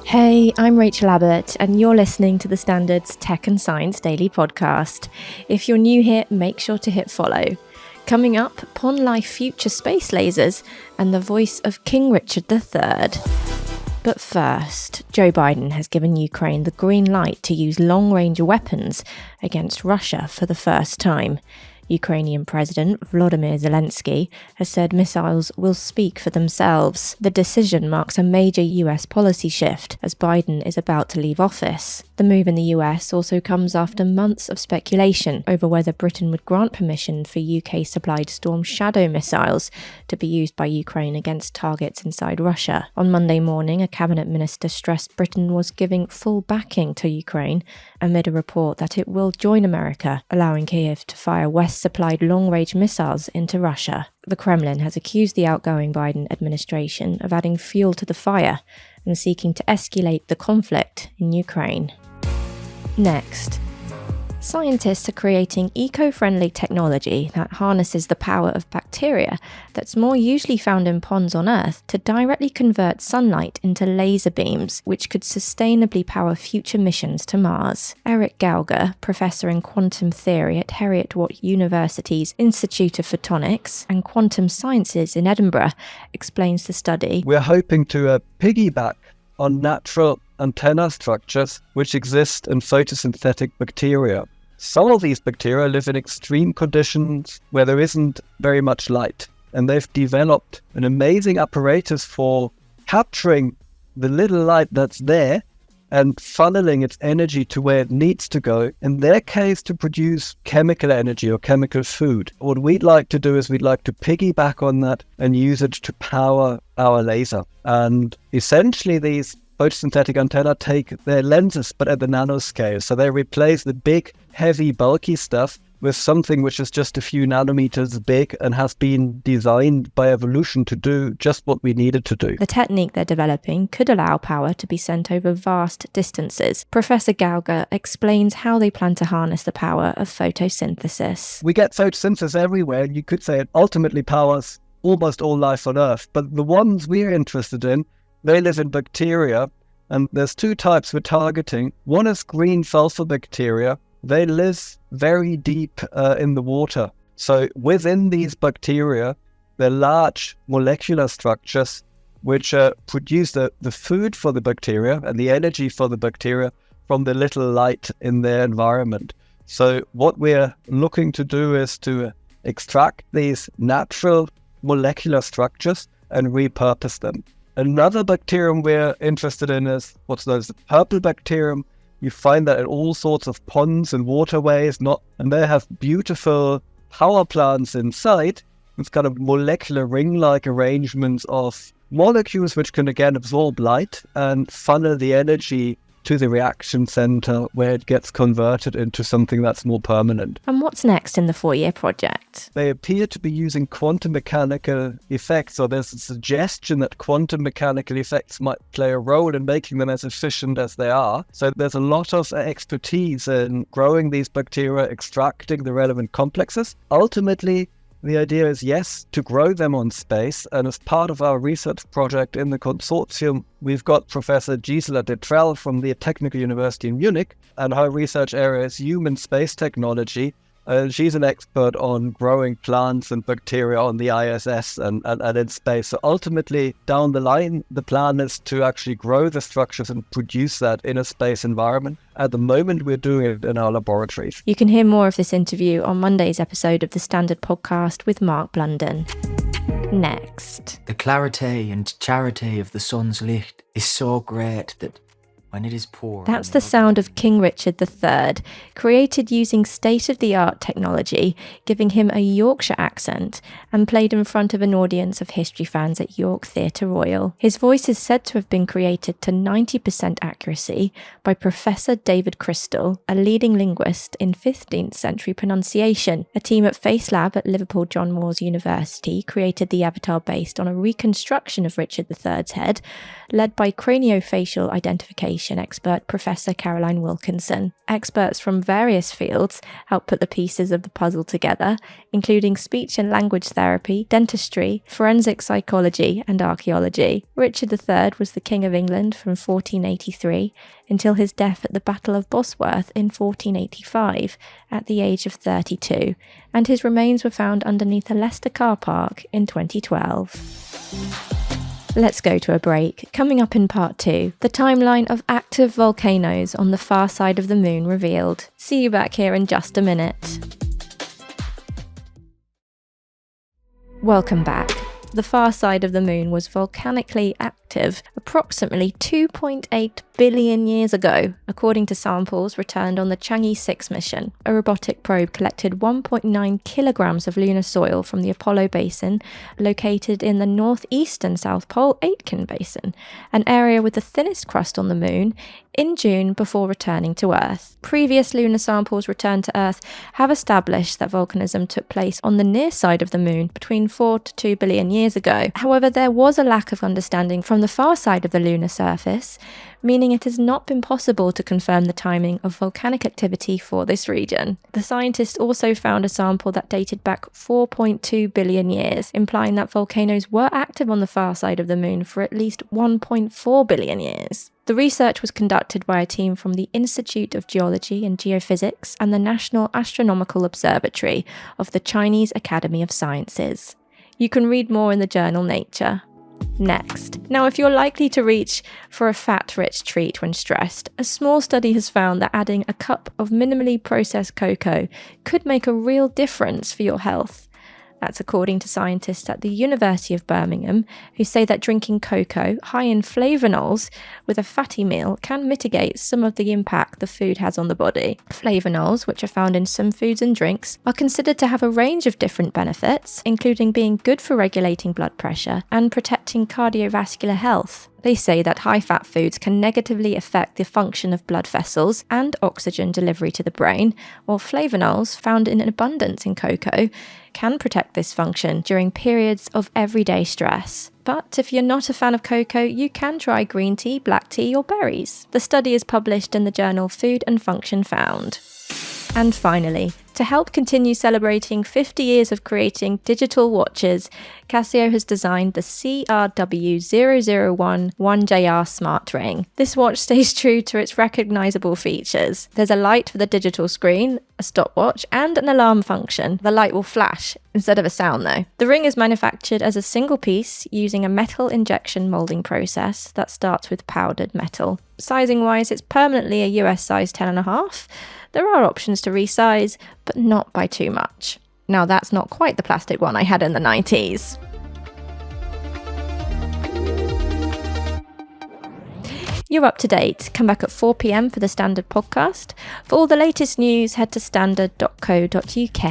Hey, I'm Rachel Abbott, and you're listening to the Standard's Tech and Science Daily podcast. If you're new here, make sure to hit follow. Coming up, Pon Life future space lasers and the voice of King Richard III. But first, Joe Biden has given Ukraine the green light to use long-range weapons against Russia for the first time. Ukrainian President Volodymyr Zelensky has said missiles will speak for themselves. The decision marks a major US policy shift as Biden is about to leave office. The move in the US also comes after months of speculation over whether Britain would grant permission for UK-supplied Storm Shadow missiles to be used by Ukraine against targets inside Russia. On Monday morning, a cabinet minister stressed Britain was giving full backing to Ukraine amid a report that it will join America, allowing Kiev to fire West-supplied long-range missiles into Russia. The Kremlin has accused the outgoing Biden administration of adding fuel to the fire and seeking to escalate the conflict in Ukraine. Next, scientists are creating eco-friendly technology that harnesses the power of bacteria that's more usually found in ponds on Earth to directly convert sunlight into laser beams, which could sustainably power future missions to Mars. Erik Gauger, professor in quantum theory at Heriot-Watt University's Institute of Photonics and Quantum Sciences in Edinburgh, explains the study. We're hoping to piggyback on natural antenna structures which exist in photosynthetic bacteria. Some of these bacteria live in extreme conditions where there isn't very much light, and they've developed an amazing apparatus for capturing the little light that's there and funneling its energy to where it needs to go, in their case to produce chemical energy or chemical food. What we'd like to do is we'd like to piggyback on that and use it to power our laser. And essentially these photosynthetic antennae take their lenses but at the nanoscale. So they replace the big, heavy, bulky stuff with something which is just a few nanometers big and has been designed by evolution to do just what we needed to do. The technique they're developing could allow power to be sent over vast distances. Professor Gauger explains how they plan to harness the power of photosynthesis. We get photosynthesis everywhere, and you could say it ultimately powers almost all life on Earth. But the ones we're interested in, they live in bacteria, and there's two types we're targeting. One is green sulfur bacteria. They live very deep in the water. So within these bacteria, there are large molecular structures which produce the food for the bacteria and the energy for the bacteria from the little light in their environment. So what we're looking to do is to extract these natural molecular structures and repurpose them. Another bacterium we're interested in is what's known as the purple bacterium. You find that in all sorts of ponds and waterways, and they have beautiful power plants inside. It's kind of molecular ring-like arrangements of molecules which can again absorb light and funnel the energy to the reaction center where it gets converted into something that's more permanent. And what's next in the 4-year project? They appear to be using quantum mechanical effects, or there's a suggestion that quantum mechanical effects might play a role in making them as efficient as they are. So there's a lot of expertise in growing these bacteria, extracting the relevant complexes. Ultimately, the idea is, yes, to grow them on space, and as part of our research project in the consortium, we've got Professor Gisela Detrell from the Technical University in Munich, and her research area is human space technology. She's an expert on growing plants and bacteria on the ISS and in space. So ultimately, down the line, the plan is to actually grow the structures and produce that in a space environment. At the moment, we're doing it in our laboratories. You can hear more of this interview on Monday's episode of the Standard Podcast with Mark Blunden. Next. The clarity and charity of the sun's light is so great that when it is poured... That's the sound of King Richard III, created using state-of-the-art technology, giving him a Yorkshire accent, and played in front of an audience of history fans at York Theatre Royal. His voice is said to have been created to 90% accuracy by Professor David Crystal, a leading linguist in 15th century pronunciation. A team at Face Lab at Liverpool John Moores University created the avatar based on a reconstruction of Richard III's head, led by craniofacial identification communication expert Professor Caroline Wilkinson. Experts from various fields helped put the pieces of the puzzle together, including speech and language therapy, dentistry, forensic psychology, and archaeology. Richard III was the King of England from 1483 until his death at the Battle of Bosworth in 1485 at the age of 32, and his remains were found underneath a Leicester car park in 2012. Let's go to a break. Coming up in part 2, the timeline of active volcanoes on the far side of the moon revealed. See you back here in just a minute. Welcome back. The far side of the moon was volcanically active approximately 2.8 billion years ago, according to samples returned on the Chang'e 6 mission. A robotic probe collected 1.9 kilograms of lunar soil from the Apollo Basin, located in the northeastern South Pole Aitken Basin, an area with the thinnest crust on the moon, in June before returning to Earth. Previous lunar samples returned to Earth have established that volcanism took place on the near side of the moon between 4 to 2 billion years ago. However, there was a lack of understanding from the far side of the lunar surface, meaning it has not been possible to confirm the timing of volcanic activity for this region. The scientists also found a sample that dated back 4.2 billion years, implying that volcanoes were active on the far side of the moon for at least 1.4 billion years. The research was conducted by a team from the Institute of Geology and Geophysics and the National Astronomical Observatory of the Chinese Academy of Sciences. You can read more in the journal Nature. Next. Now, if you're likely to reach for a fat-rich treat when stressed, a small study has found that adding a cup of minimally processed cocoa could make a real difference for your health. That's according to scientists at the University of Birmingham, who say that drinking cocoa, high in flavonols, with a fatty meal can mitigate some of the impact the food has on the body. Flavonols, which are found in some foods and drinks, are considered to have a range of different benefits, including being good for regulating blood pressure and protecting cardiovascular health. They say that high-fat foods can negatively affect the function of blood vessels and oxygen delivery to the brain, while flavonols, found in abundance in cocoa, can protect this function during periods of everyday stress. But if you're not a fan of cocoa, you can try green tea, black tea, or berries. The study is published in the journal Food and Function Found. And finally, to help continue celebrating 50 years of creating digital watches, Casio has designed the CRW001 1JR Smart Ring. This watch stays true to its recognizable features. There's a light for the digital screen, a stopwatch, and an alarm function. The light will flash instead of a sound though. The ring is manufactured as a single piece using a metal injection molding process that starts with powdered metal. Sizing wise, it's permanently a US size 10.5. There are options to resize, but not by too much. Now that's not quite the plastic one I had in the 90s. You're up to date. Come back at 4 p.m. for the Standard podcast. For all the latest news, head to standard.co.uk.